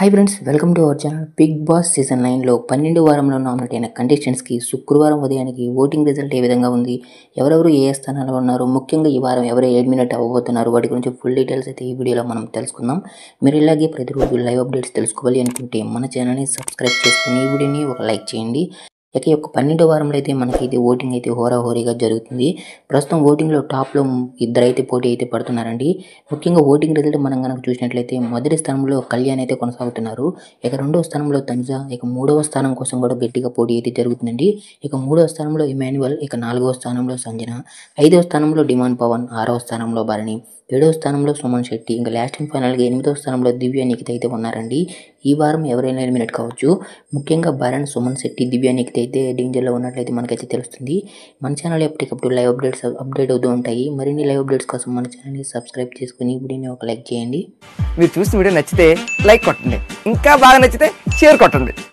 Hi friends, welcome to our channel. Big boss season 9లో 12 వారంలో nominate అయిన కంటెస్టెంట్స్కి శుక్రవారం ఉదయానికి ఓటింగ్ రిజల్ట్ ఏ విధంగా ఉంది, ఎవరెవరు ఏ స్థానాల్లో ఉన్నారు, ముఖ్యంగా ఈ వారం ఎవరు ఎలిమినేట్ అవ్వబోతున్నారు, వాటి గురించి ఫుల్ డీటెయిల్స్ అయితే ఈ వీడియోలో మనం తెలుసుకుందాం. మీరు ఇలాగే ప్రతిరోజు లైవ్ అప్డేట్స్ తెలుసుకోవాలి అనుకుంటే మన ఛానల్ని సబ్స్క్రైబ్ చేసుకుని ఈ వీడియోని ఒక లైక్ చేయండి. ఇక యొక్క 12 వారంలో అయితే మనకి ఇది ఓటింగ్ అయితే హోరాహోరీగా జరుగుతుంది. ప్రస్తుతం ఓటింగ్లో టాప్లో ఇద్దరైతే పోటీ అయితే పడుతున్నారండి. ముఖ్యంగా ఓటింగ్ రిజల్ట్ మనం కనుక చూసినట్లయితే మొదటి స్థానంలో కళ్యాణ్ అయితే కొనసాగుతున్నారు. ఇక రెండవ స్థానంలో తనుజ, ఇక మూడవ స్థానం కోసం కూడా గట్టిగా పోటీ అయితే జరుగుతుందండి. ఇక మూడవ స్థానంలో ఇమాన్యువల్, ఇక నాలుగవ స్థానంలో సంజన, ఐదవ స్థానంలో డిమాండ్ పవన్, ఆరవ స్థానంలో భరణి, ఏడవ స్థానంలో సుమన్ శెట్టి, ఇంకా లాస్ట్ అండ్ ఫైనల్గా ఎనిమిదవ స్థానంలో దివ్య నిఖిత అయితే ఉన్నారండి. ఈ వారం ఎవరైనా ఎలిమినేట్ కావచ్చు. ముఖ్యంగా భరణ్, సుమన్ శెట్టి, దివ్య నిఖిత అయితే డేంజర్లో ఉన్నట్లయితే మనకైతే తెలుస్తుంది. మన ఛానల్ ఎప్పటికప్పుడు లైవ్ అప్డేట్ అవుతూ ఉంటాయి. మరిన్ని లైవ్ అప్డేట్స్ కోసం మన ఛానల్ని సబ్స్క్రైబ్ చేసుకుని వీడియోని ఒక లైక్ చేయండి. మీరు చూసిన వీడియో నచ్చితే లైక్ కొట్టండి, ఇంకా బాగా నచ్చితే షేర్ కొట్టండి.